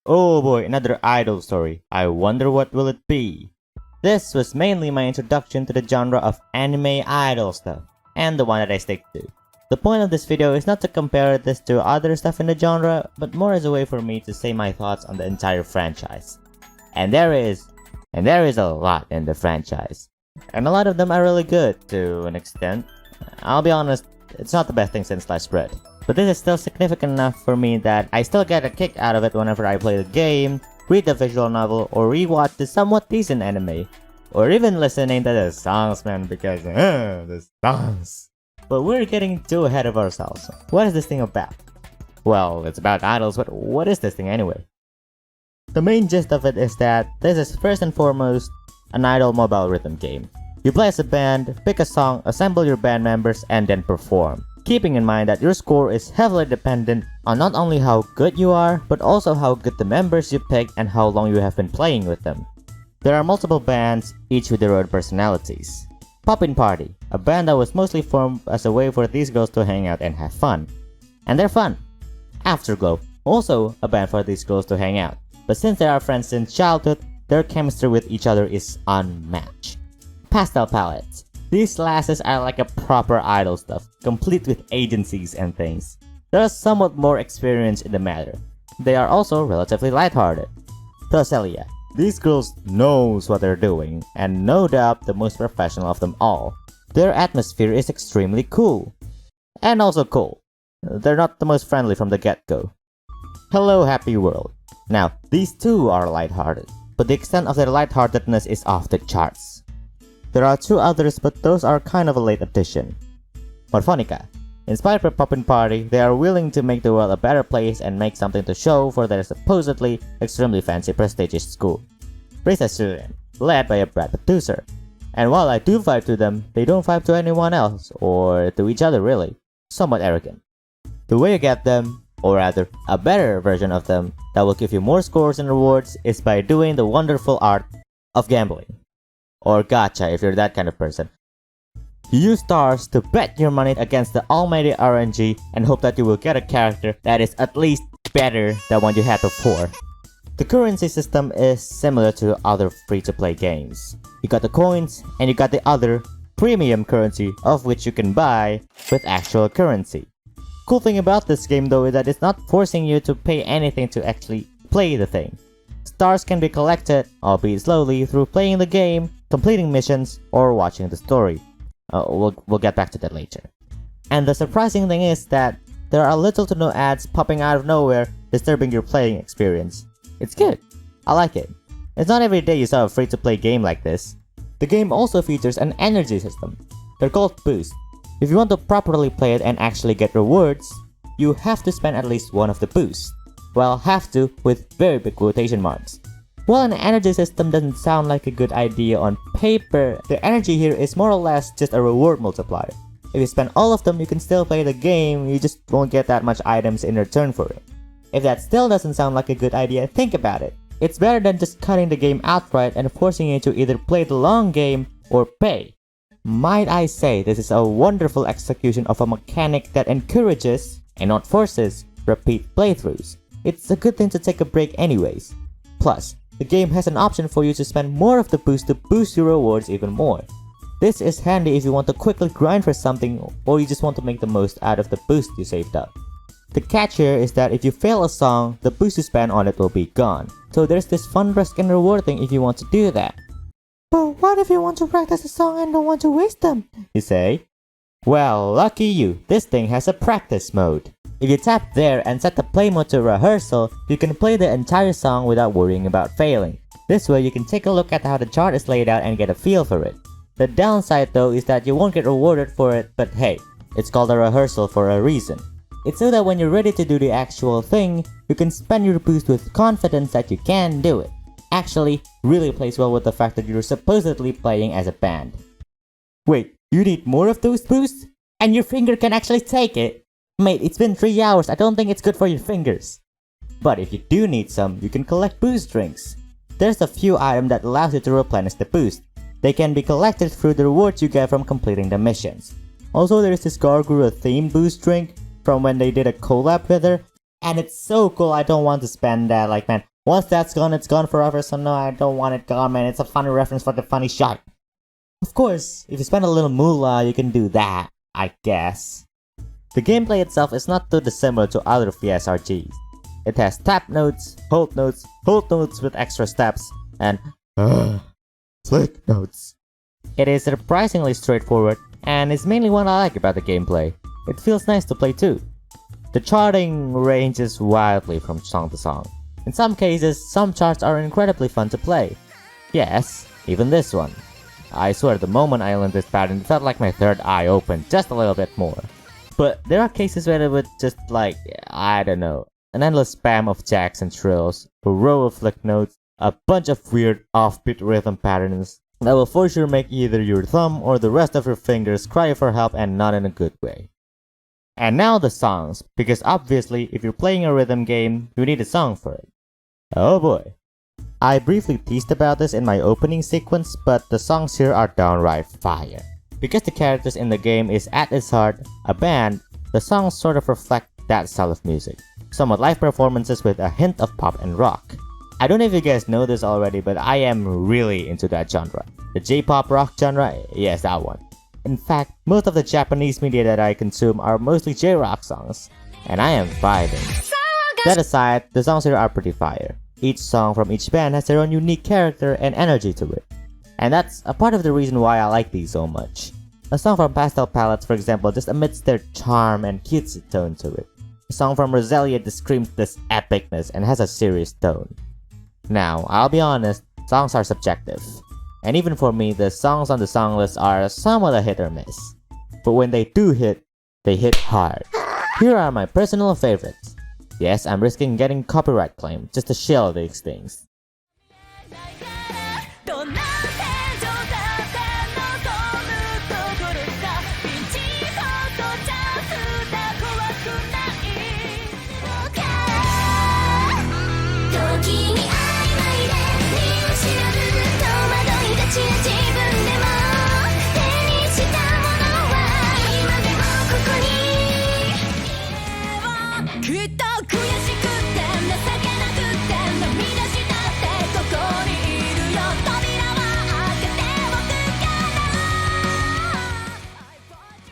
Oh boy, another idol story. I wonder what will it be? This was mainly my introduction to the genre of anime idol stuff, and the one that I stick to. The point of this video is not to compare this to other stuff in the genre, but more as a way for me to say my thoughts on the entire franchise. And there is a lot in the franchise. And a lot of them are really good, to an extent. I'll be honest, it's not the best thing since sliced bread. But this is still significant enough for me that I still get a kick out of it whenever I play the game, read the visual novel, or rewatch the somewhat decent anime. Or even listening to the songs, man, because the songs. But we're getting too ahead of ourselves. What is this thing about? Well, it's about idols, but what is this thing anyway? The main gist of it is that this is first and foremost an idol mobile rhythm game. You play as a band, pick a song, assemble your band members, and then perform. Keeping in mind that your score is heavily dependent on not only how good you are, but also how good the members you pick and how long you have been playing with them. There are multiple bands, each with their own personalities. Poppin' Party, a band that was mostly formed as a way for these girls to hang out and have fun. And they're fun. Afterglow, also a band for these girls to hang out. But since they are friends since childhood, their chemistry with each other is unmatched. Pastel Palettes. These lasses are like a proper idol stuff, complete with agencies and things. They are somewhat more experienced in the matter. They are also relatively lighthearted. Toselia. These girls knows what they're doing, and no doubt the most professional of them all. Their atmosphere is extremely cool. And also cool. They're not the most friendly from the get-go. Hello Happy World. Now, these two are lighthearted, but the extent of their lightheartedness is off the charts. There are two others, but those are kind of a late addition. Morphonica. Inspired by Poppin' Party, they are willing to make the world a better place and make something to show for their supposedly extremely fancy prestigious school. Princess Julian, led by a brat producer. And while I do vibe to them, they don't vibe to anyone else, or to each other really. Somewhat arrogant. The way you get them, or rather, a better version of them, that will give you more scores and rewards is by doing the wonderful art of gambling. Or gacha if you're that kind of person. You use stars to bet your money against the almighty RNG and hope that you will get a character that is at least better than what you had before. The currency system is similar to other free-to-play games. You got the coins and you got the other premium currency of which you can buy with actual currency. Cool thing about this game though is that it's not forcing you to pay anything to actually play the thing. Stars can be collected, albeit slowly, through playing the game, completing missions, or watching the story. We'll get back to that later. And the surprising thing is that there are little to no ads popping out of nowhere, disturbing your playing experience. It's good. I like it. It's not every day you saw a free-to-play game like this. The game also features an energy system. They're called boosts. If you want to properly play it and actually get rewards, you have to spend at least one of the boosts. Well, have to with very big quotation marks. While an energy system doesn't sound like a good idea on paper, the energy here is more or less just a reward multiplier. If you spend all of them, you can still play the game, you just won't get that much items in return for it. If that still doesn't sound like a good idea, think about it. It's better than just cutting the game outright and forcing you to either play the long game or pay. Might I say, this is a wonderful execution of a mechanic that encourages, and not forces, repeat playthroughs. It's a good thing to take a break anyways. Plus, the game has an option for you to spend more of the boost to boost your rewards even more. This is handy if you want to quickly grind for something or you just want to make the most out of the boost you saved up. The catch here is that if you fail a song, the boost you spend on it will be gone. So there's this fun risk and reward thing if you want to do that. But what if you want to practice a song and don't want to waste them? You say? Well, lucky you, this thing has a practice mode. If you tap there and set the play mode to rehearsal, you can play the entire song without worrying about failing. This way you can take a look at how the chart is laid out and get a feel for it. The downside though is that you won't get rewarded for it, but hey, it's called a rehearsal for a reason. It's so that when you're ready to do the actual thing, you can spend your boost with confidence that you can do it. Actually, really plays well with the fact that you're supposedly playing as a band. Wait, you need more of those boosts? And your finger can actually take it? Mate, it's been 3 hours, I don't think it's good for your fingers. But if you do need some, you can collect boost drinks. There's a few items that allows you to replenish the boost. They can be collected through the rewards you get from completing the missions. Also, there's this Gargura themed boost drink from when they did a collab with her, and it's so cool I don't want to spend that, like man, Once that's gone, it's gone forever, so no, I don't want it gone, man. It's a funny reference for the funny shot. Of course, if you spend a little moolah, you can do that, I guess. The gameplay itself is not too dissimilar to other VSRGs. It has tap notes hold notes with extra steps, and flick notes. It is surprisingly straightforward, and is mainly what I like about the gameplay. It feels nice to play too. The charting ranges wildly from song to song. In some cases, some charts are incredibly fun to play. Yes, even this one. I swear the moment I learned this pattern, it felt like my third eye opened just a little bit more. But there are cases where it would just like, I don't know, an endless spam of jacks and trills, a row of flick notes, a bunch of weird offbeat rhythm patterns that will for sure make either your thumb or the rest of your fingers cry for help, and not in a good way. And now the songs, because obviously if you're playing a rhythm game, you need a song for it. Oh boy. I briefly teased about this in my opening sequence, but the songs here are downright fire. Because the characters in the game is at its heart a band, the songs sort of reflect that style of music. Somewhat live performances with a hint of pop and rock. I don't know if you guys know this already, but I am really into that genre. The J-pop rock genre? Yes, that one. In fact, most of the Japanese media that I consume are mostly J-rock songs, and I am vibing. That aside, the songs here are pretty fire. Each song from each band has their own unique character and energy to it. And that's a part of the reason why I like these so much. A song from Pastel Palettes, for example, just emits their charm and cutesy tone to it. A song from Roselia just screams this epicness and has a serious tone. Now, I'll be honest, songs are subjective. And even for me, the songs on the song list are somewhat a hit or miss. But when they do hit, they hit hard. Here are my personal favorites. Yes, I'm risking getting copyright claim just to shill these things.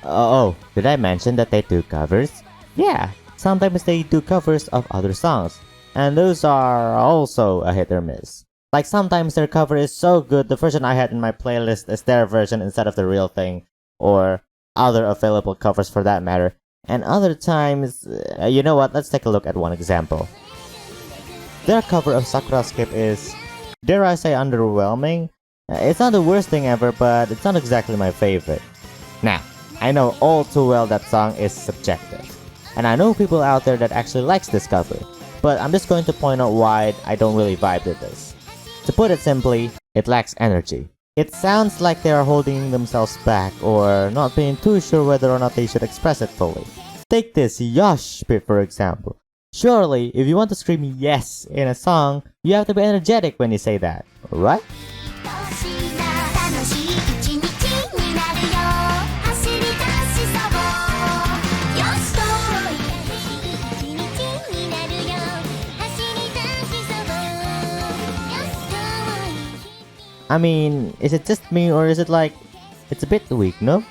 Oh, did I mention that they do covers? Yeah, sometimes they do covers of other songs, and those are also a hit or miss. Like sometimes their cover is so good, the version I had in my playlist is their version instead of the real thing, or other available covers for that matter. And other times, you know what, let's take a look at one example. Their cover of Sakura Skip is, dare I say, underwhelming? It's not the worst thing ever, but it's not exactly my favorite. Now, I know all too well that song is subjective, and I know people out there that actually likes this cover, but I'm just going to point out why I don't really vibe with this. To put it simply, it lacks energy. It sounds like they are holding themselves back or not being too sure whether or not they should express it fully. Take this Yosh bit for example. Surely, if you want to scream yes in a song, you have to be energetic when you say that, right? I mean, is it just me or is it like, it's a bit weak, no?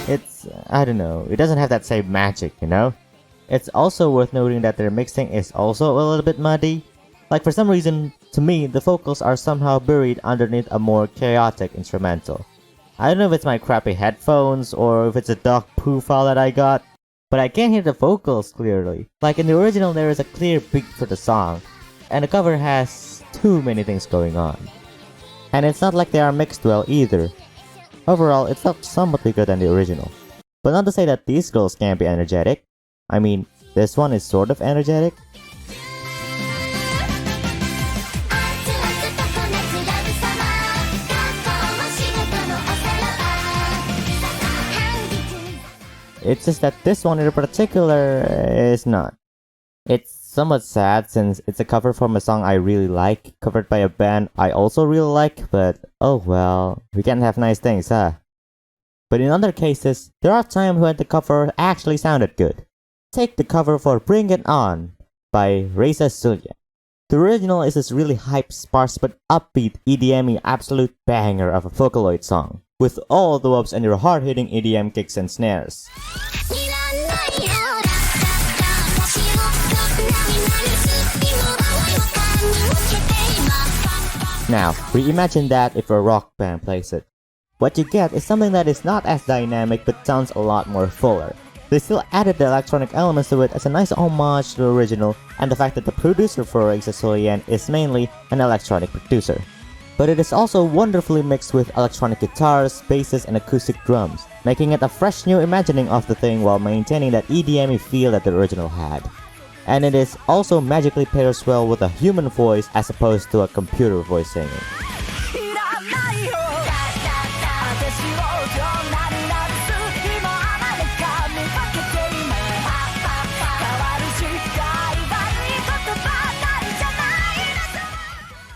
It's, I don't know, it doesn't have that same magic, you know? It's also worth noting that their mixing is also a little bit muddy. Like for some reason, to me, the vocals are somehow buried underneath a more chaotic instrumental. I don't know if it's my crappy headphones or if it's a dog poo file that I got, but I can't hear the vocals clearly. Like in the original there is a clear beat for the song, and the cover has too many things going on. And it's not like they are mixed well either. Overall, it felt somewhat weaker than the original. But not to say that these girls can't be energetic. I mean, this one is sort of energetic. It's just that this one in particular is not. It's somewhat sad since it's a cover from a song I really like, covered by a band I also really like, but oh well, we can't have nice things, huh? But in other cases, there are times when the cover actually sounded good. Take the cover for Bring It On by Reza Sulyan. The original is this really hype, sparse but upbeat EDM absolute banger of a Vocaloid song, with all the wobs and your hard-hitting EDM kicks and snares. Now, reimagine that if a rock band plays it. What you get is something that is not as dynamic but sounds a lot more fuller. They still added the electronic elements to it as a nice homage to the original, and the fact that the producer for Reza Sulyan is mainly an electronic producer. But it is also wonderfully mixed with electronic guitars, basses, and acoustic drums, making it a fresh new imagining of the thing while maintaining that EDM feel that the original had. And it is also magically pairs well with a human voice as opposed to a computer voice singing.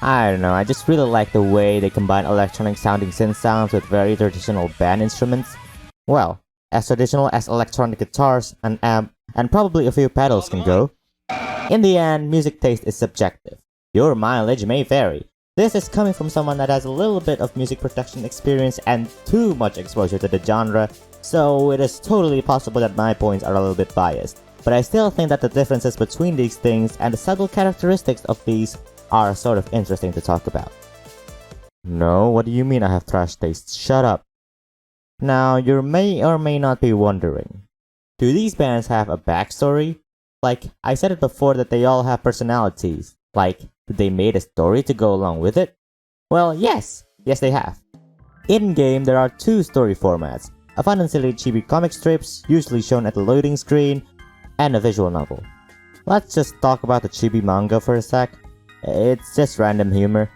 I don't know, I just really like the way they combine electronic sounding synth sounds with very traditional band instruments. Well, as traditional as electronic guitars, an amp, and probably a few pedals can go. In the end, music taste is subjective. Your mileage may vary. This is coming from someone that has a little bit of music production experience and too much exposure to the genre, so it is totally possible that my points are a little bit biased. But I still think that the differences between these things and the subtle characteristics of these are sort of interesting to talk about. No, what do you mean I have trash taste? Shut up. Now, you may or may not be wondering, do these bands have a backstory? Like, I said it before that they all have personalities. Like, did they made a story to go along with it? Well, yes they have. In-game, there are two story formats, a fun and silly chibi comic strips, usually shown at the loading screen, and a visual novel. Let's just talk about the chibi manga for a sec. It's just random humor.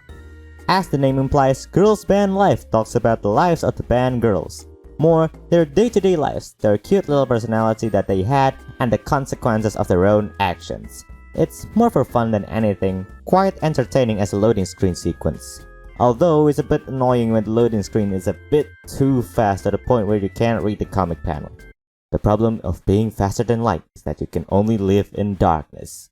As the name implies, Girls Band Life talks about the lives of the band girls. More, their day-to-day lives, their cute little personality that they had, and the consequences of their own actions. It's more for fun than anything, quite entertaining as a loading screen sequence. Although it's a bit annoying when the loading screen is a bit too fast to the point where you can't read the comic panel. The problem of being faster than light is that you can only live in darkness.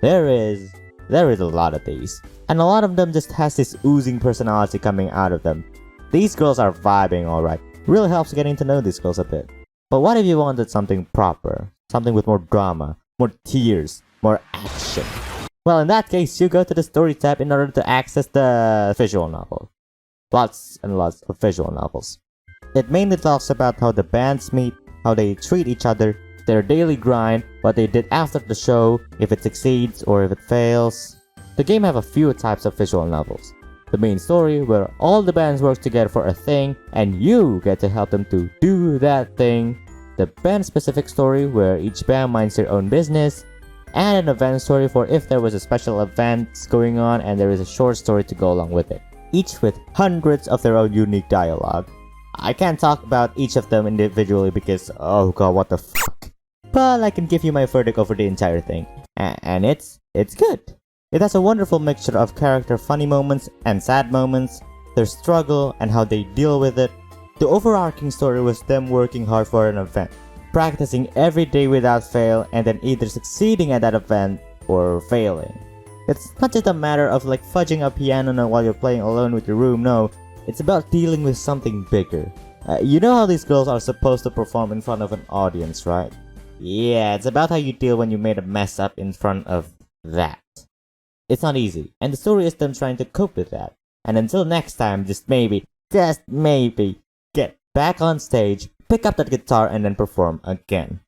There is a lot of these, and a lot of them just has this oozing personality coming out of them. These girls are vibing alright, really helps getting to know these girls a bit. But what if you wanted something proper, something with more drama, more tears, more action? Well, in that case, you go to the story tab in order to access the visual novel. Lots and lots of visual novels. It mainly talks about how the bands meet, how they treat each other, their daily grind, what they did after the show, if it succeeds or if it fails. The game have a few types of visual novels. The main story, where all the bands work together for a thing, and you get to help them to do that thing. The band-specific story, where each band minds their own business. And an event story for if there was a special event going on and there is a short story to go along with it. Each with hundreds of their own unique dialogue. I can't talk about each of them individually because, oh god, what the fuck. But I can give you my verdict over the entire thing. And it's good. It has a wonderful mixture of character funny moments and sad moments, their struggle and how they deal with it. The overarching story was them working hard for an event, practicing every day without fail, and then either succeeding at that event or failing. It's not just a matter of like fudging a piano note while you're playing alone with your room, no. It's about dealing with something bigger. You know how these girls are supposed to perform in front of an audience, right? Yeah, it's about how you deal when you made a mess up in front of that. It's not easy, and the story is them trying to cope with that. And until next time, just maybe, get back on stage, pick up that guitar, and then perform again.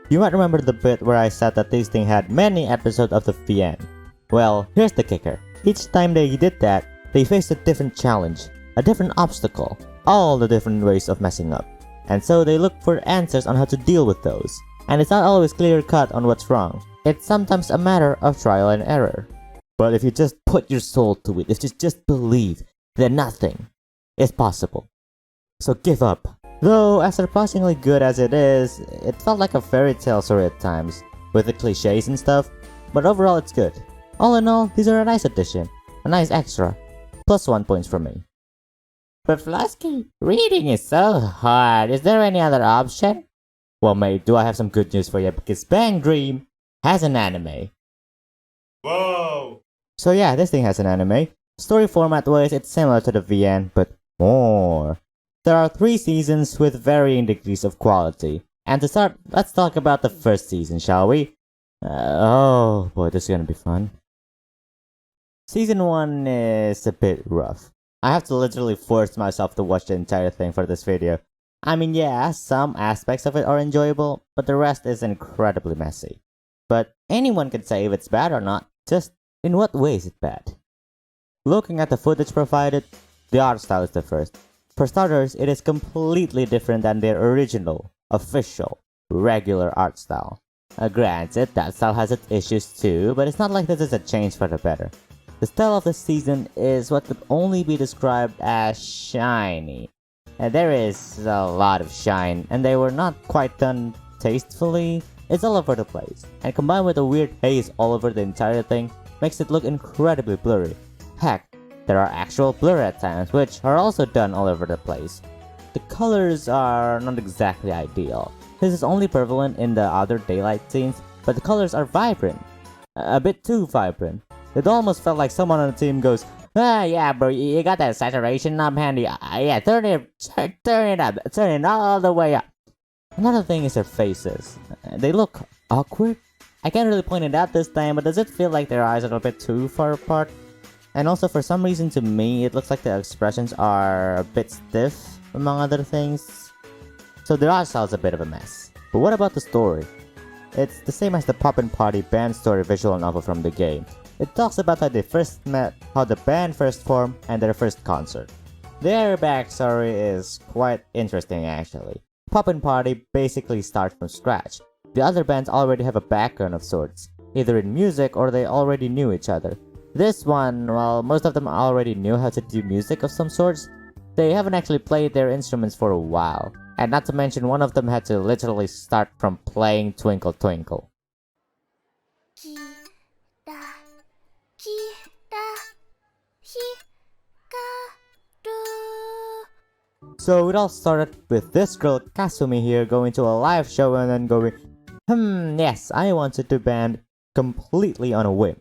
You might remember the bit where I said that this thing had many episodes of the VN. Well, here's the kicker. Each time they did that, they faced a different challenge, a different obstacle, all the different ways of messing up. And so they look for answers on how to deal with those. And it's not always clear cut on what's wrong. It's sometimes a matter of trial and error. But if you just put your soul to it, if you just believe, then nothing is possible. So give up. Though, as surprisingly good as it is, it felt like a fairy tale story at times, with the cliches and stuff. but overall it's good. All in all, these are a nice addition, a nice extra. +1 points from me. But Flusky, reading is so hard. Is there any other option? Well, mate, do I have some good news for you because Bang Dream has an anime. Whoa! So yeah, this thing has an anime. Story format wise, it's similar to the VN, but more. There are 3 seasons with varying degrees of quality. And to start, let's talk about the first season, shall we? Oh boy, this is gonna be fun. Season 1 is a bit rough. I have to literally force myself to watch the entire thing for this video. I mean, yeah, some aspects of it are enjoyable, but the rest is incredibly messy. But anyone can say if it's bad or not, just in what way is it bad? Looking at the footage provided, the art style is the first. For starters, it is completely different than their original, official, regular art style. Granted, that style has its issues too, but it's not like this is a change for the better. The style of the season is what could only be described as shiny. And there is a lot of shine, and they were not quite done tastefully. It's all over the place, and combined with a weird haze all over the entire thing, makes it look incredibly blurry. Heck, there are actual blur at times, which are also done all over the place. The colors are not exactly ideal. This is only prevalent in the other daylight scenes, but the colors are vibrant. A bit too vibrant. It almost felt like someone on the team goes, yeah bro, you got that saturation up handy, yeah, turn it up, turn it all the way up. Another thing is their faces. They look awkward. I can't really point it out this time, but does it feel like their eyes are a bit too far apart? And also for some reason to me, it looks like the expressions are a bit stiff, among other things. So the art style is a bit of a mess. But what about the story? It's the same as the Poppin' Party band story visual novel from the game. It talks about how they first met, how the band first formed, and their first concert. Their backstory is quite interesting actually. Poppin' Party basically starts from scratch. The other bands already have a background of sorts, either in music or they already knew each other. This one, well, most of them already knew how to do music of some sorts. They haven't actually played their instruments for a while. And not to mention one of them had to literally start from playing Twinkle Twinkle. So it all started with this girl Kasumi here going to a live show and then going, yes, I wanted to band completely on a whim.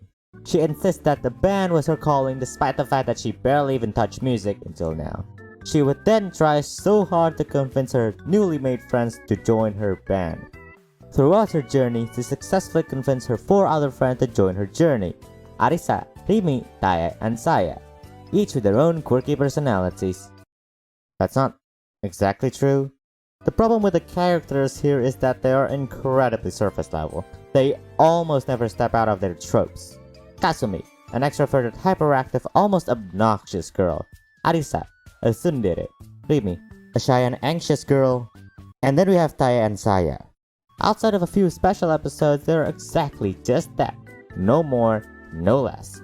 She insists that the band was her calling despite the fact that she barely even touched music until now. She would then try so hard to convince her newly made friends to join her band. Throughout her journey, she successfully convinced her 4 other friends to join her journey: Arisa, Rimi, Taya, and Saya, each with their own quirky personalities. That's not exactly true. The problem with the characters here is that they are incredibly surface level. They almost never step out of their tropes. Kasumi, an extroverted, hyperactive, almost obnoxious girl. Arisa, a tsundere. Rimi, a shy and anxious girl. And then we have Taya and Saya. Outside of a few special episodes, they're exactly just that. No more, no less.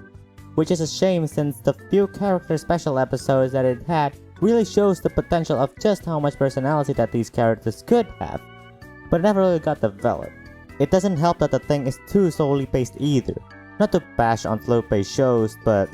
Which is a shame since the few character special episodes that it had really shows the potential of just how much personality that these characters could have, but never really got developed. It doesn't help that the thing is too slowly paced either. Not to bash on slow paced shows, but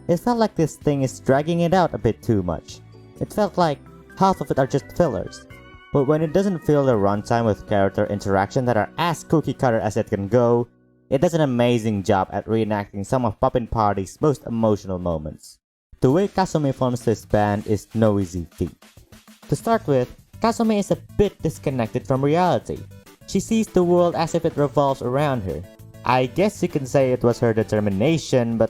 it felt like this thing is dragging it out a bit too much. It felt like half of it are just fillers. But when it doesn't fill the runtime with character interaction that are as cookie cutter as it can go, it does an amazing job at reenacting some of Poppin' Party's most emotional moments. The way Kasumi forms this band is no easy feat. To start with, Kasumi is a bit disconnected from reality. She sees the world as if it revolves around her. I guess you can say it was her determination, but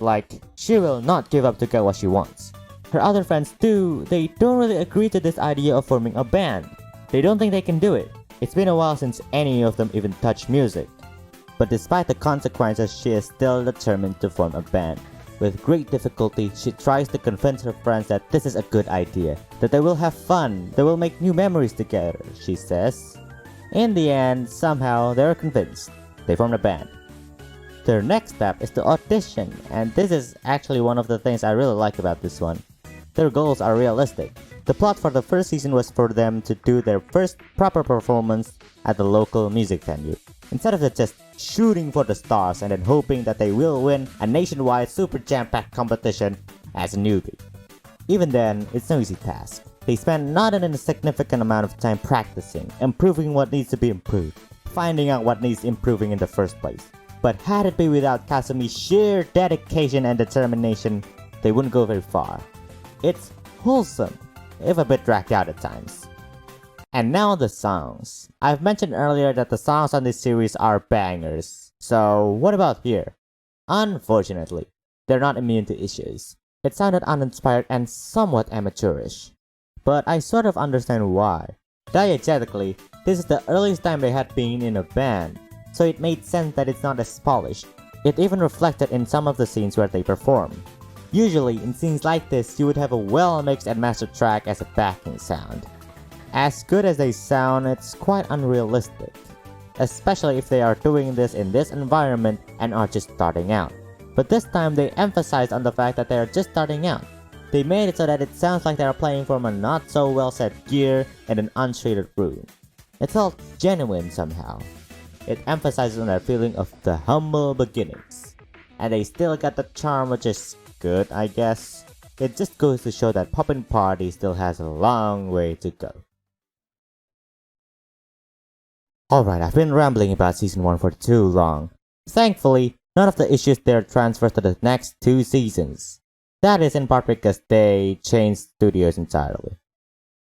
she will not give up to get what she wants. Her other friends too, they don't really agree to this idea of forming a band. They don't think they can do it. It's been a while since any of them even touched music. But despite the consequences, she is still determined to form a band. With great difficulty, she tries to convince her friends that this is a good idea, that they will have fun, they will make new memories together, she says. In the end, somehow they're convinced. They form a band. Their next step is to audition, and this is actually one of the things I really like about this one. Their goals are realistic. The plot for the first season was for them to do their first proper performance at the local music venue, instead of just shooting for the stars and then hoping that they will win a nationwide super jam-packed competition as a newbie. Even then, it's no easy task. They spend not an insignificant amount of time practicing, improving what needs to be improved, finding out what needs improving in the first place. But had it be without Kasumi's sheer dedication and determination, they wouldn't go very far. It's wholesome, if a bit dragged out at times. And now the songs. I've mentioned earlier that the songs on this series are bangers. So what about here? Unfortunately, they're not immune to issues. It sounded uninspired and somewhat amateurish. But I sort of understand why. Diegetically, this is the earliest time they had been in a band, so it made sense that it's not as polished. It even reflected in some of the scenes where they perform. Usually, in scenes like this, you would have a well-mixed and mastered track as a backing sound. As good as they sound, it's quite unrealistic, especially if they are doing this in this environment and are just starting out. But this time they emphasized on the fact that they are just starting out. They made it so that it sounds like they are playing from a not so well set gear in an untreated room. It felt genuine somehow. It emphasizes on that feeling of the humble beginnings. And they still got the charm, which is good, I guess. It just goes to show that Poppin' Party still has a long way to go. Alright, I've been rambling about Season 1 for too long. Thankfully, none of the issues there transfers to the next 2 seasons. That is in part because they changed studios entirely.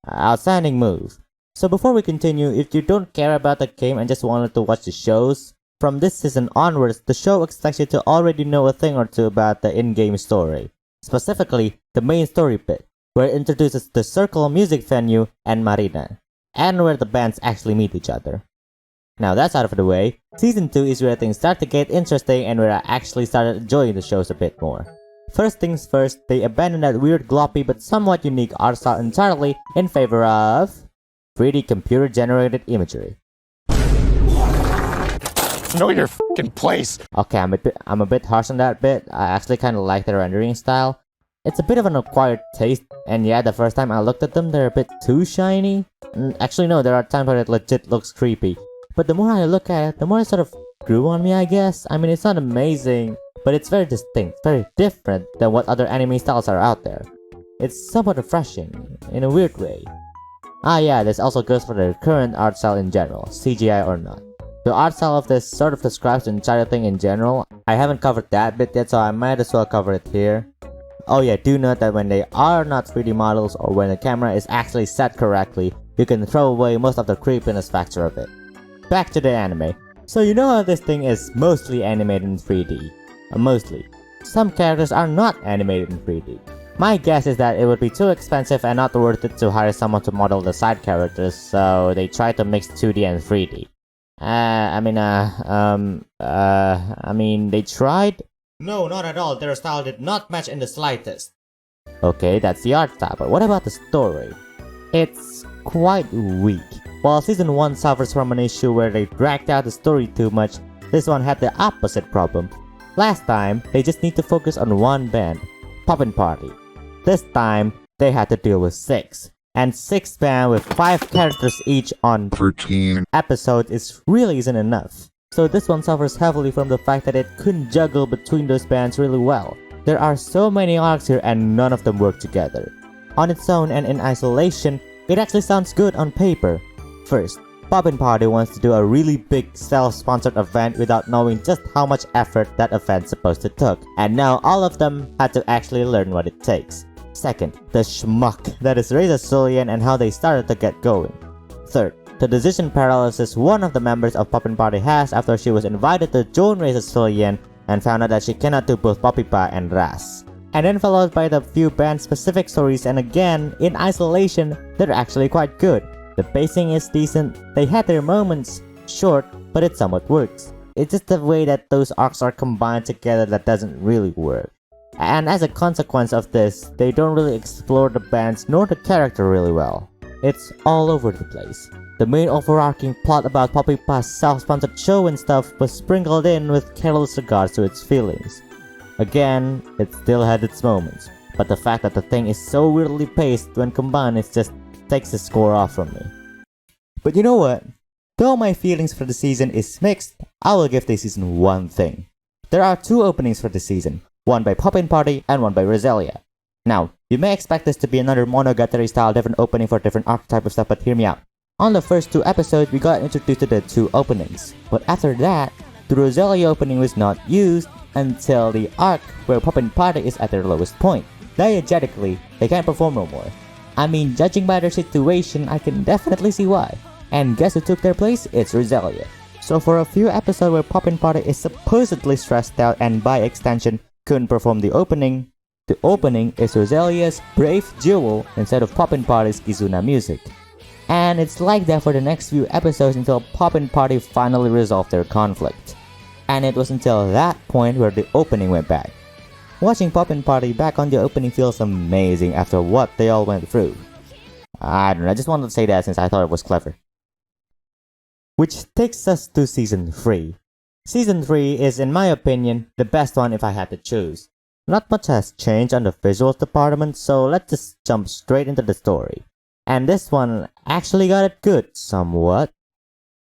Outstanding move. So before we continue, if you don't care about the game and just wanted to watch the shows, from this season onwards, the show expects you to already know a thing or two about the in-game story. Specifically, the main story bit, where it introduces the Circle music venue and Marina, and where the bands actually meet each other. Now that's out of the way, Season 2 is where things start to get interesting and where I actually started enjoying the shows a bit more. First things first, they abandoned that weird gloppy but somewhat unique art style entirely in favor of 3D computer-generated imagery. Know your f***ing place! Okay, I'm a bit harsh on that bit. I actually kinda like the rendering style. It's a bit of an acquired taste, and yeah, the first time I looked at them, they're a bit too shiny. Actually no, there are times where it legit looks creepy. But the more I look at it, the more it sort of grew on me, I guess. I mean, it's not amazing, but it's very distinct, very different than what other anime styles are out there. It's somewhat refreshing, in a weird way. Ah yeah, this also goes for the current art style in general, CGI or not. The art style of this sort of describes the entire thing in general. I haven't covered that bit yet, so I might as well cover it here. Oh yeah, do note that when they are not 3D models or when the camera is actually set correctly, you can throw away most of the creepiness factor of it. Back to the anime. So you know how this thing is mostly animated in 3D. Mostly. Some characters are not animated in 3D. My guess is that it would be too expensive and not worth it to hire someone to model the side characters, so they try to mix 2D and 3D. They tried? No, not at all. Their style did not match in the slightest. Okay, that's the art style, but what about the story? It's quite weak. While Season 1 suffers from an issue where they dragged out the story too much, this one had the opposite problem. Last time, they just need to focus on one band, Poppin' Party. This time, they had to deal with 6. And 6 bands with 5 characters each on 13 episodes really isn't enough. So this one suffers heavily from the fact that it couldn't juggle between those bands really well. There are so many arcs here and none of them work together. On its own and in isolation, it actually sounds good on paper. First, Poppin' Party wants to do a really big self-sponsored event without knowing just how much effort that event's supposed to take, and now all of them had to actually learn what it takes. Second, the schmuck that is Reza Sulian and how they started to get going. Third, the decision paralysis one of the members of Poppin' Party has after she was invited to join Reza Sulian and found out that she cannot do both Poppypa and Ras. And then followed by the few band-specific stories, and again, in isolation, they're actually quite good. The pacing is decent, they had their moments, short, but it somewhat works. It's just the way that those arcs are combined together that doesn't really work. And as a consequence of this, they don't really explore the bands nor the character really well. It's all over the place. The main overarching plot about Poppypa's self-sponsored show and stuff was sprinkled in with careless regards to its feelings. Again, it still had its moments, but the fact that the thing is so weirdly paced when combined it just takes the score off from me. But you know what? Though my feelings for the season is mixed, I will give this season one thing. There are two openings for this season, one by Poppin' Party and one by Roselia. Now, you may expect this to be another Monogatari style different opening for different archetype of stuff, but hear me out. On the first two episodes, we got introduced to the two openings, but after that, the Roselia opening was not used until the arc where Poppin' Party is at their lowest point. Diegetically, they can't perform no more. I mean, judging by their situation, I can definitely see why. And guess who took their place? It's Roselia. So for a few episodes where Poppin' Party is supposedly stressed out and by extension couldn't perform the opening is Roselia's Brave Jewel instead of Poppin' Party's Kizuna music. And it's like that for the next few episodes until Poppin' Party finally resolved their conflict. And it was until that point where the opening went bad. Watching Poppin' Party back on the opening feels amazing after what they all went through. I don't know, I just wanted to say that since I thought it was clever. Which takes us to Season 3. Season 3 is, in my opinion, the best one if I had to choose. Not much has changed on the visuals department, so let's just jump straight into the story. And this one actually got it good, somewhat.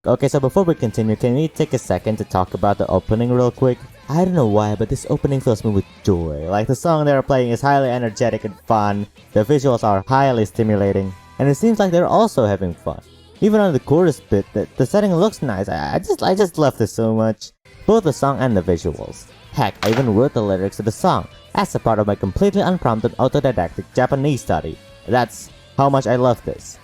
Okay, so before we continue, can we take a second to talk about the opening real quick? I don't know why, but this opening fills me with joy. Like, the song they're playing is highly energetic and fun, the visuals are highly stimulating, and it seems like they're also having fun. Even on the chorus bit, the setting looks nice. I just love this so much. Both the song and the visuals. Heck, I even wrote the lyrics to the song as a part of my completely unprompted autodidactic Japanese study. That's how much I love this.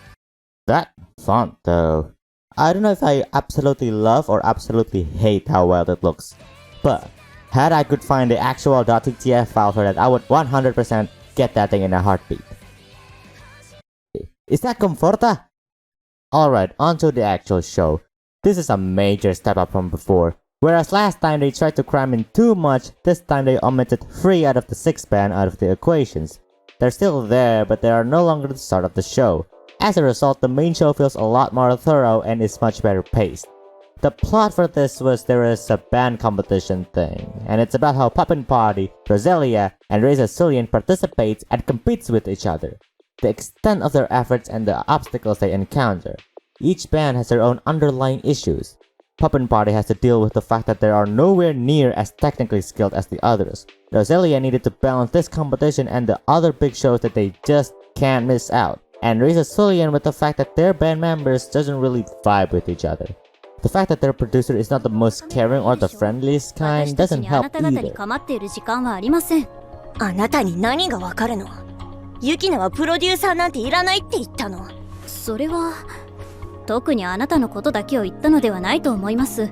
That font though. I don't know if I absolutely love or absolutely hate how well it looks. But, had I could find the actual .ttf file for that, I would 100% get that thing in a heartbeat. Is that Comforta? Alright, onto the actual show. This is a major step up from before. Whereas last time they tried to cram in too much, this time they omitted 3 out of the 6 band out of the equations. They're still there, but they are no longer the start of the show. As a result, the main show feels a lot more thorough and is much better paced. The plot for this was there is a band competition thing, and it's about how Poppin' Party, Roselia, and Reza Sulian participates and competes with each other. The extent of their efforts and the obstacles they encounter. Each band has their own underlying issues. Poppin' Party has to deal with the fact that they are nowhere near as technically skilled as the others. Roselia needed to balance this competition and the other big shows that they just can't miss out. And Reza Sulian with the fact that their band members doesn't really vibe with each other. The fact that their producer is not the most caring or the friendliest kind doesn't help either. あなたに何がわかるの？ユキナはプロデューサーなんていらないって言ったの。それは特にあなたのことだけを言ったのではないと思います。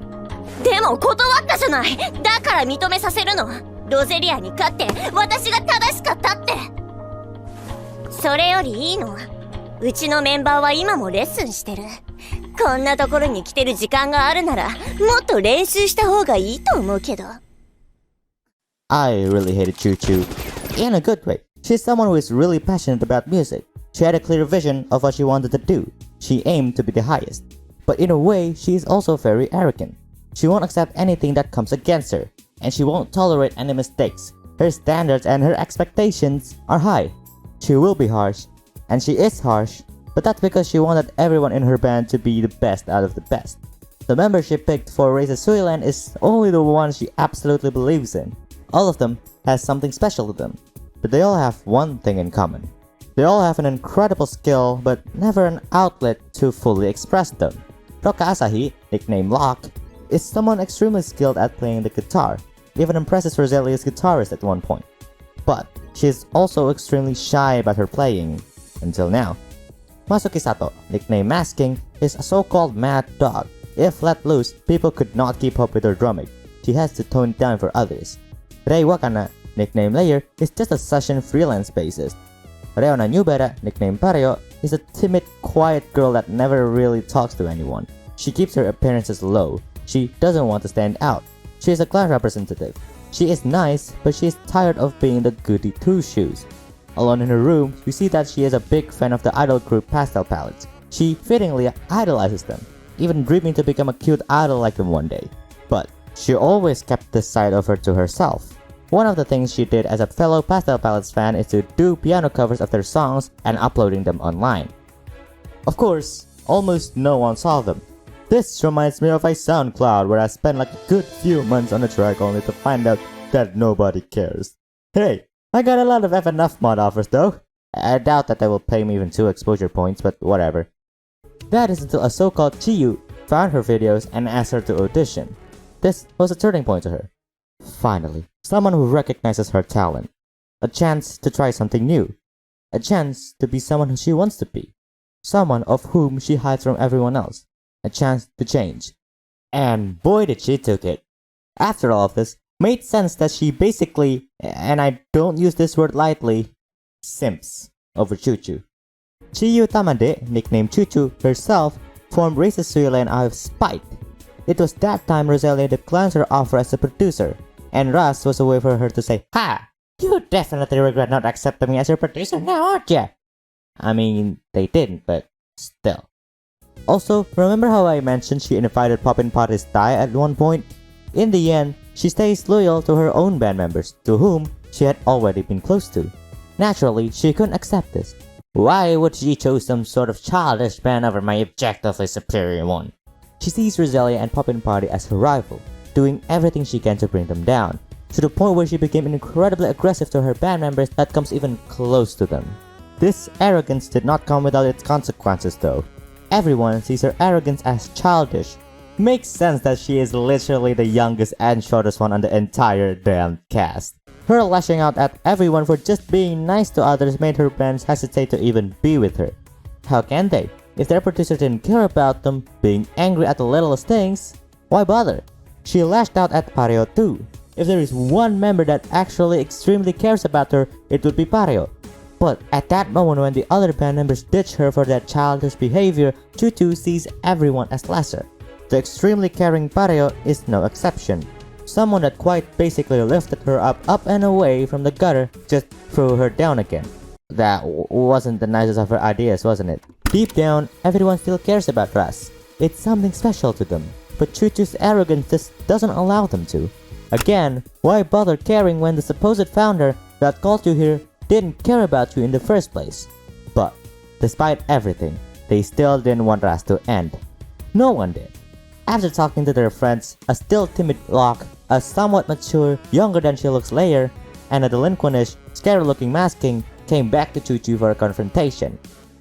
でも断ったじゃない。だから認めさせるの。ロゼリアに勝って私が正しかったって。それよりいいの。うちのメンバーは今もレッスンしてる。こんなところに来てる時間があるならもっと練習した方がいいと思うけど。I really hated Choo Choo. In a good way. She's someone who is really passionate about music. She had a clear vision of what she wanted to do. She aimed to be the highest. But in a way, she is also very arrogant. She won't accept anything that comes against her. And she won't tolerate any mistakes. Her standards and her expectations are high. She will be harsh. And she is harsh. But that's because she wanted everyone in her band to be the best out of the best. The member she picked for Reza Sulian is only the one she absolutely believes in. All of them has something special to them, but they all have one thing in common. They all have an incredible skill, but never an outlet to fully express them. Roka Asahi, nicknamed Locke, is someone extremely skilled at playing the guitar, even impresses Roselia's guitarist at one point. But she is also extremely shy about her playing, until now. Masuki Sato, nicknamed Masking, is a so-called mad dog. If let loose, people could not keep up with her drumming. She has to tone it down for others. Rei Wakana, nicknamed Layer, is just a session freelance bassist. Reona Nubera, nicknamed Pareo, is a timid, quiet girl that never really talks to anyone. She keeps her appearances low. She doesn't want to stand out. She is a class representative. She is nice, but she is tired of being the goody two-shoes. Alone in her room, we see that she is a big fan of the idol group Pastel Palettes. She fittingly idolizes them, even dreaming to become a cute idol like them one day. But she always kept this side of her to herself. One of the things she did as a fellow Pastel Palettes fan is to do piano covers of their songs and uploading them online. Of course, almost no one saw them. This reminds me of a SoundCloud where I spent like a good few months on a track only to find out that nobody cares. Hey, I got a lot of FNF mod offers though. I doubt that they will pay me even 2 exposure points, but whatever. That is until a so-called Chiyu found her videos and asked her to audition. This was a turning point to her. Finally, someone who recognizes her talent. A chance to try something new. A chance to be someone who she wants to be. Someone of whom she hides from everyone else. A chance to change. And boy did she took it. After all of this, made sense that she basically, and I don't use this word lightly, simps over Chuchu. Chiyu Tamade, nicknamed Chuchu, herself formed racist Suyolen out of spite. It was that time Rosalia declines her offer as a producer, and Ras was a way for her to say, "Ha! You definitely regret not accepting me as your producer now, aren't ya?" I mean, they didn't, but still. Also, remember how I mentioned she invited Poppin Potty's Thai at one point? In the end, she stays loyal to her own band members, to whom she had already been close to. Naturally, she couldn't accept this. Why would she choose some sort of childish band over my objectively superior one? She sees Rosalia and Poppin Party as her rival, doing everything she can to bring them down, to the point where she became incredibly aggressive to her band members that comes even close to them. This arrogance did not come without its consequences though. Everyone sees her arrogance as childish. Makes sense that she is literally the youngest and shortest one on the entire damn cast. Her lashing out at everyone for just being nice to others made her fans hesitate to even be with her. How can they? If their producer didn't care about them, being angry at the littlest things, why bother? She lashed out at Pareo too. If there is one member that actually extremely cares about her, it would be Pareo. But at that moment when the other band members ditch her for their childish behavior, Chuchu sees everyone as lesser. The extremely caring Pareo is no exception. Someone that quite basically lifted her up and away from the gutter, just threw her down again. That wasn't the nicest of her ideas, wasn't it? Deep down, everyone still cares about Ras. It's something special to them, but Chuchu's arrogance just doesn't allow them to. Again, why bother caring when the supposed founder that called you here didn't care about you in the first place? But, despite everything, they still didn't want Ras to end. No one did. After talking to their friends, a still timid Locke, a somewhat mature, younger than she looks Layer, and a delinquentish, scary-looking Masking came back to Chuchu for a confrontation.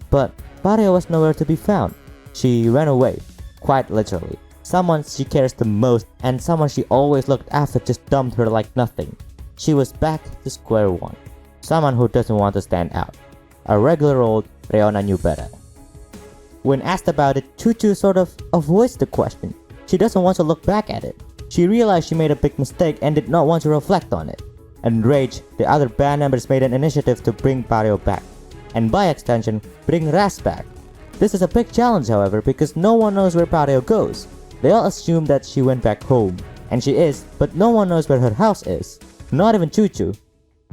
But Pareo was nowhere to be found. She ran away, quite literally. Someone she cares the most and someone she always looked after just dumped her like nothing. She was back to square one. Someone who doesn't want to stand out. A regular old Reona knew better. When asked about it, Chuchu sort of avoids the question. She doesn't want to look back at it. She realized she made a big mistake and did not want to reflect on it. Enraged, the other band members made an initiative to bring Pareo back, and by extension, bring Ras back. This is a big challenge however because no one knows where Pareo goes. They all assume that she went back home, and she is, but no one knows where her house is. Not even Chuchu.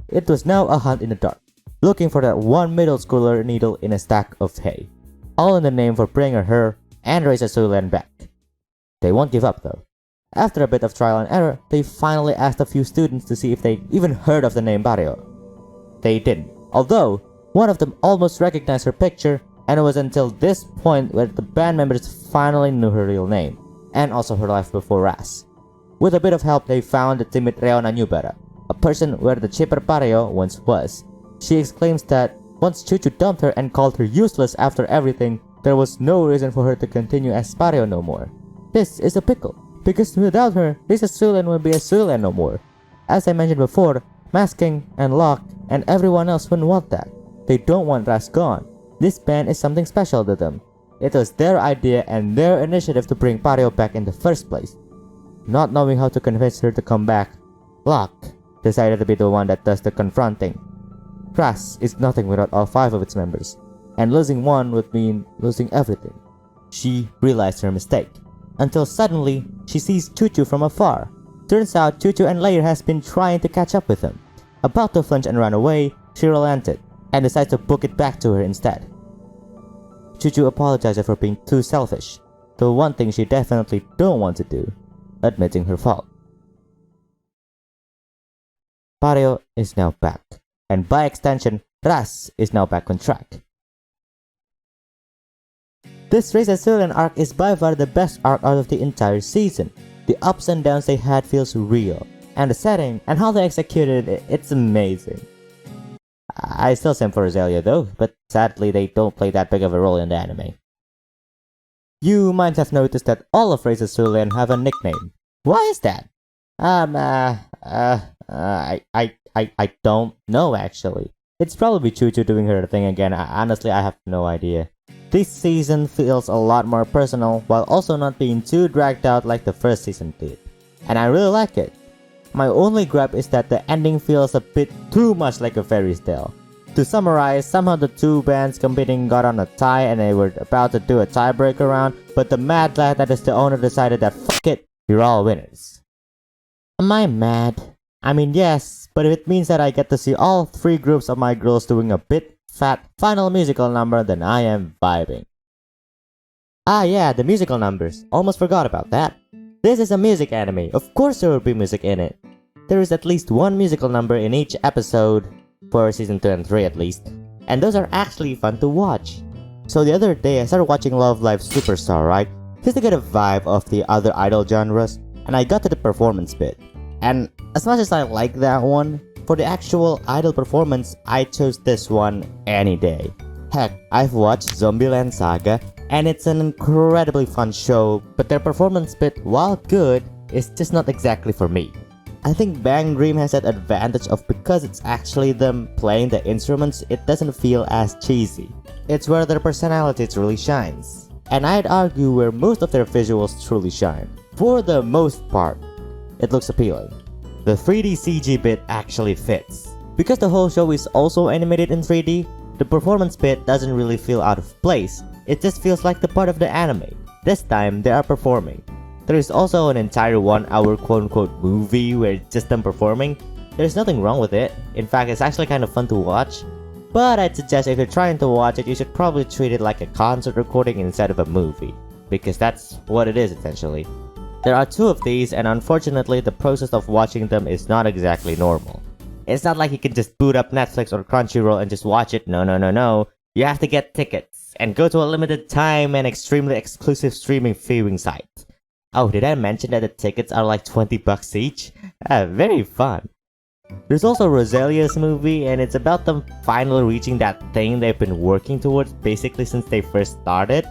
It was now a hunt in the dark, looking for that one middle schooler needle in a stack of hay. All in the name for bringing her and Reza Sulan back. They won't give up though. After a bit of trial and error, they finally asked a few students to see if they even heard of the name Pareo. They didn't, although one of them almost recognized her picture, and it was until this point where the band members finally knew her real name, and also her life before Ras. With a bit of help, they found the timid Reona Newbera, a person where the chipper Pareo once was. She exclaims that once Chuchu dumped her and called her useless after everything, there was no reason for her to continue as Pareo no more. This is a pickle, because without her, Risa Sulan would be a Sulan no more. As I mentioned before, Masking and Locke and everyone else wouldn't want that. They don't want Ras gone. This band is something special to them. It was their idea and their initiative to bring Pareo back in the first place. Not knowing how to convince her to come back, Locke decided to be the one that does the confronting. Ras is nothing without all 5 of its members, and losing one would mean losing everything. She realized her mistake, until suddenly she sees Chuchu from afar. Turns out Chuchu and Layer has been trying to catch up with him. About to flinch and run away, she relented, and decides to book it back to her instead. Chuchu apologizes for being too selfish, the one thing she definitely don't want to do, admitting her fault. Pareo is now back, and by extension, Ras is now back on track. This Race Azurian arc is by far the best arc out of the entire season. The ups and downs they had feels real, and the setting and how they executed it, it's amazing. I still sim for Roselia though, but sadly they don't play that big of a role in the anime. You might have noticed that all of Race Azurian have a nickname. Why is that? I don't know actually. It's probably Chuchu doing her thing again. Honestly, I have no idea. This season feels a lot more personal while also not being too dragged out like the first season did. And I really like it. My only gripe is that the ending feels a bit too much like a fairy tale. To summarize, somehow the two bands competing got on a tie and they were about to do a tiebreaker round, but the mad lad that is the owner decided that fuck it, you're all winners. Am I mad? I mean yes, but if it means that I get to see all three groups of my girls doing a bit fat final musical number, then I am vibing. Ah yeah, the musical numbers. Almost forgot about that. This is a music anime. Of course there will be music in it. There is at least one musical number in each episode, for season 2 and 3 at least, and those are actually fun to watch. So the other day I started watching Love Live Superstar, right? Just to get a vibe of the other idol genres, and I got to the performance bit. And as much as I like that one, for the actual idol performance, I chose this one any day. Heck, I've watched Zombieland Saga, and it's an incredibly fun show, but their performance bit, while good, is just not exactly for me. I think Bang Dream has that advantage of because it's actually them playing the instruments, it doesn't feel as cheesy. It's where their personality truly shines. And I'd argue where most of their visuals truly shine. For the most part, it looks appealing. The 3D CG bit actually fits. Because the whole show is also animated in 3D, the performance bit doesn't really feel out of place, it just feels like the part of the anime. This time, they are performing. There is also an entire 1 hour quote-unquote movie where it's just them performing. There's nothing wrong with it, in fact it's actually kind of fun to watch. But I'd suggest if you're trying to watch it, you should probably treat it like a concert recording instead of a movie. Because that's what it is essentially. There are 2 of these, and unfortunately the process of watching them is not exactly normal. It's not like you can just boot up Netflix or Crunchyroll and just watch it, no. You have to get tickets, and go to a limited time and extremely exclusive streaming viewing site. Oh, did I mention that the tickets are like $20 each? Very fun. There's also Roselia's movie, and it's about them finally reaching that thing they've been working towards basically since they first started.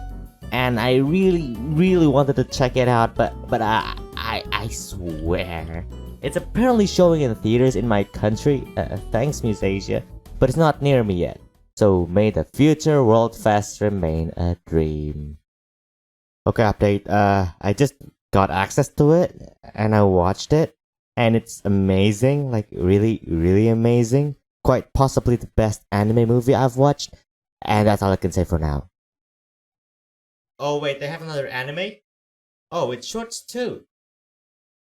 And I really wanted to check it out, but I swear, it's apparently showing in theaters in my country, thanks Musasia, but it's not near me yet. So may the future World Fest remain a dream. Okay, update. I just got access to it, and I watched it, and it's amazing, like really amazing. Quite possibly the best anime movie I've watched, and that's all I can say for now. Oh wait, they have another anime? Oh, it's shorts too.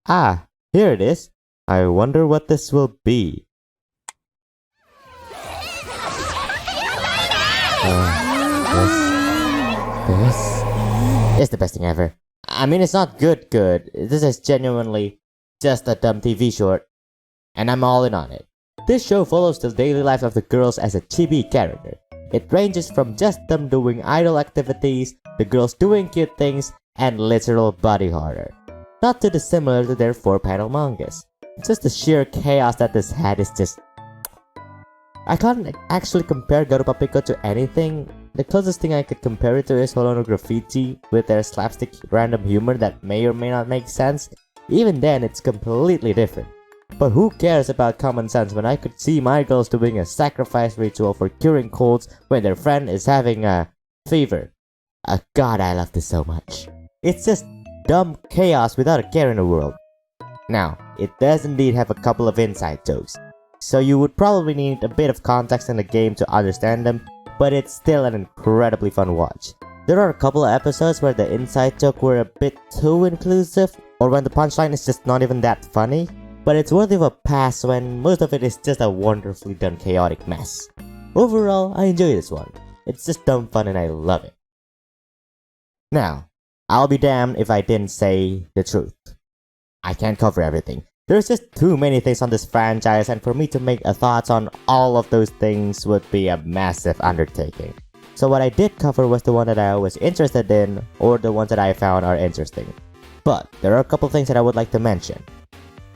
Ah, here it is. I wonder what this will be. This is the best thing ever. I mean, it's not good. This is genuinely just a dumb TV short, and I'm all in on it. This show follows the daily life of the girls as a chibi character. It ranges from just them doing idol activities, the girls doing cute things, and literal body horror. Not too dissimilar to their 4-panel mangas. Just the sheer chaos that this had is just... I can't actually compare Garupa Pico to anything. The closest thing I could compare it to is Holono Graffiti, with their slapstick random humor that may or may not make sense. Even then, it's completely different. But who cares about common sense when I could see my girls doing a sacrifice ritual for curing colds when their friend is having a fever. God, I love this so much. It's just dumb chaos without a care in the world. Now, it does indeed have a couple of inside jokes, so you would probably need a bit of context in the game to understand them, but it's still an incredibly fun watch. There are a couple of episodes where the inside joke were a bit too inclusive, or when the punchline is just not even that funny, but it's worthy of a pass when most of it is just a wonderfully done chaotic mess. Overall, I enjoy this one. It's just dumb fun and I love it. Now, I'll be damned if I didn't say the truth. I can't cover everything. There's just too many things on this franchise, and for me to make a thoughts on all of those things would be a massive undertaking. So what I did cover was the one that I was interested in, or the ones that I found are interesting. But there are a couple things that I would like to mention.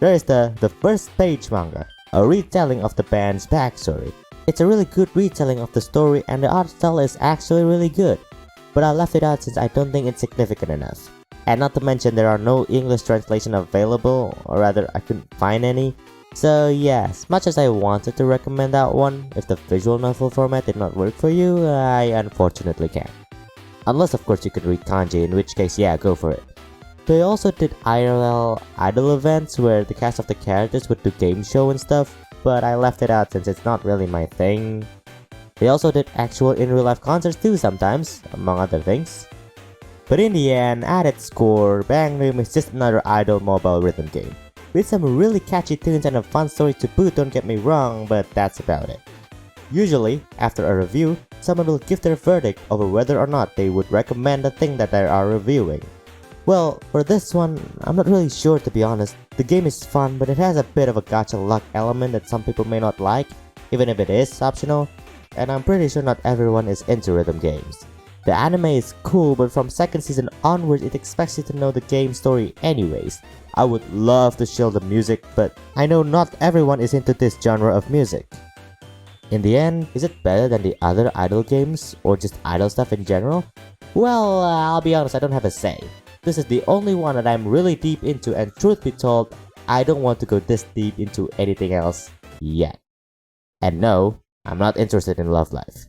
There is the First Page manga, a retelling of the band's backstory. It's a really good retelling of the story and the art style is actually really good. But I left it out since I don't think it's significant enough. And not to mention there are no English translation available, or rather I couldn't find any. So yeah, as much as I wanted to recommend that one, if the visual novel format did not work for you, I unfortunately can't. Unless of course you could read kanji, in which case yeah, go for it. They also did IRL idol events where the cast of the characters would do game show and stuff, but I left it out since it's not really my thing. They also did actual in real life concerts too sometimes, among other things. But in the end, at its core, Bang Dream is just another idol mobile rhythm game. With some really catchy tunes and a fun story to boot, don't get me wrong, but that's about it. Usually, after a review, someone will give their verdict over whether or not they would recommend the thing that they are reviewing. Well, for this one, I'm not really sure to be honest. The game is fun, but it has a bit of a gacha luck element that some people may not like, even if it is optional, and I'm pretty sure not everyone is into rhythm games. The anime is cool, but from second season onwards it expects you to know the game story anyways. I would love to show the music, but I know not everyone is into this genre of music. In the end, is it better than the other idol games, or just idol stuff in general? Well, I'll be honest, I don't have a say. This is the only one that I'm really deep into, and truth be told, I don't want to go this deep into anything else yet. And no, I'm not interested in Love Live.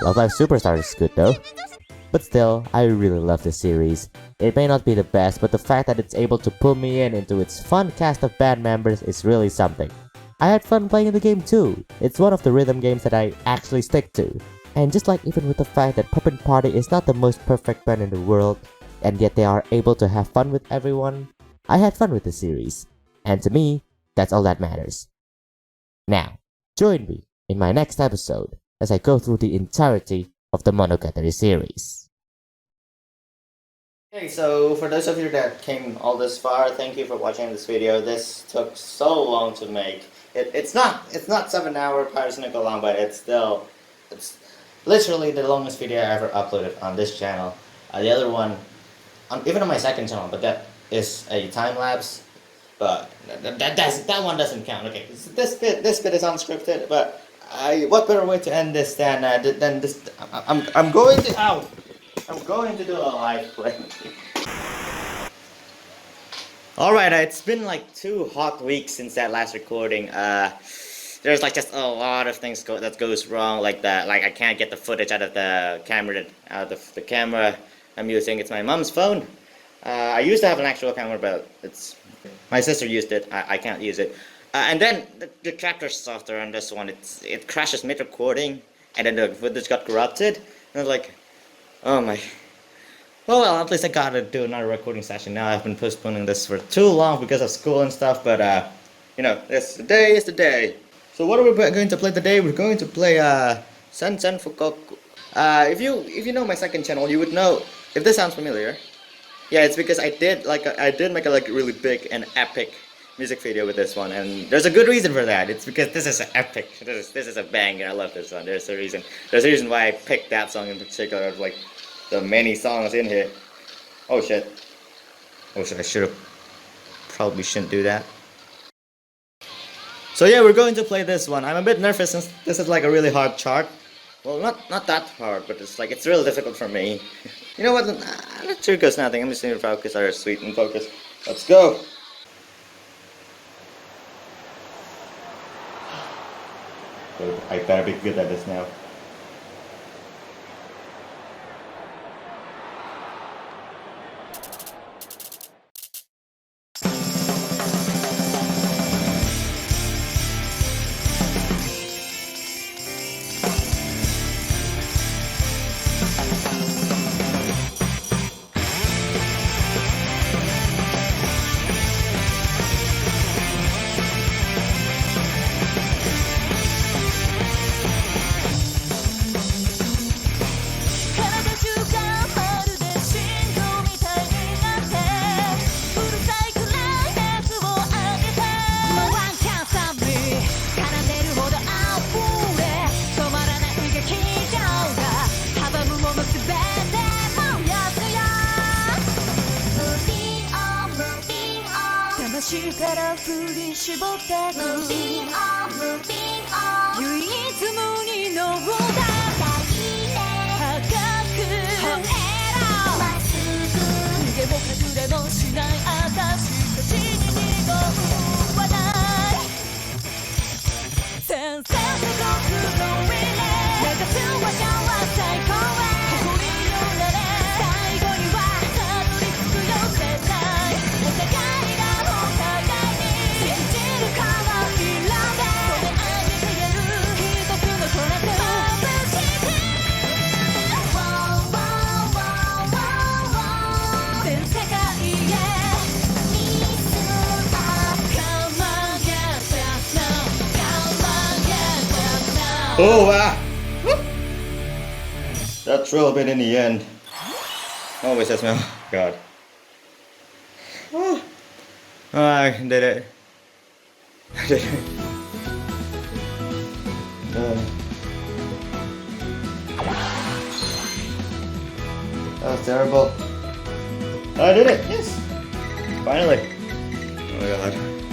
Love Live Superstar is good though. But still, I really love this series. It may not be the best, but the fact that it's able to pull me in into its fun cast of band members is really something. I had fun playing the game too. It's one of the rhythm games that I actually stick to. And just like even with the fact that Puppet Party is not the most perfect band in the world, and yet they are able to have fun with everyone, I had fun with the series. And to me, that's all that matters. Now, join me in my next episode as I go through the entirety of the Monogatari series. Okay, so for those of you that came all this far, thank you for watching this video. This took so long to make. It's not 7 hour Pyrocynical long, but it's literally the longest video I ever uploaded on this channel. The other one, even on my second channel, but that is a time lapse. But that one doesn't count. Okay, so this bit is unscripted, but what better way to end this than this? I'm going to do a live play. Alright, it's been like 2 hot weeks since that last recording. There's like just a lot of things that goes wrong, like that. Like I can't get the footage out of the camera I'm using. It's my mom's phone. I used to have an actual camera, but my sister used it. I can't use it. And then the capture software on this one, it crashes mid-recording, and then the footage got corrupted. And I was like, oh my. Well, at least I gotta do another recording session now. I've been postponing this for too long because of school and stuff, but you know, today is the day. So what are we going to play today? We're going to play Sensen Fukoku. If you know my second channel, you would know if this sounds familiar. Yeah, it's because I did make a really big and epic music video with this one, and there's a good reason for that. It's because this is epic. This is a banger. I love this one. There's a reason why I picked that song in particular of like the many songs in here. Oh shit. I probably shouldn't do that. So yeah, we're going to play this one. I'm a bit nervous since this is like a really hard chart. Well, not that hard, but it's really difficult for me. You know what? Let's focus nothing. I'm just going to focus our sweet and focus. Let's go. I better be good at this now. 魂から振り絞った唯一無二の歌高く逃げも隠れもしない私たちに二度はない先生と僕のリレー目指す場所は最高へ誇りよられ最後にはたどり着くよ絶対お互いがお互いに信じるからいらでそれ愛に言える一つのコネクト全世界へOh wow! That thrill bit in the end. Always that smell. God. Oh, I did it. I did it. That was terrible. I did it! Yes! Finally. Oh my god.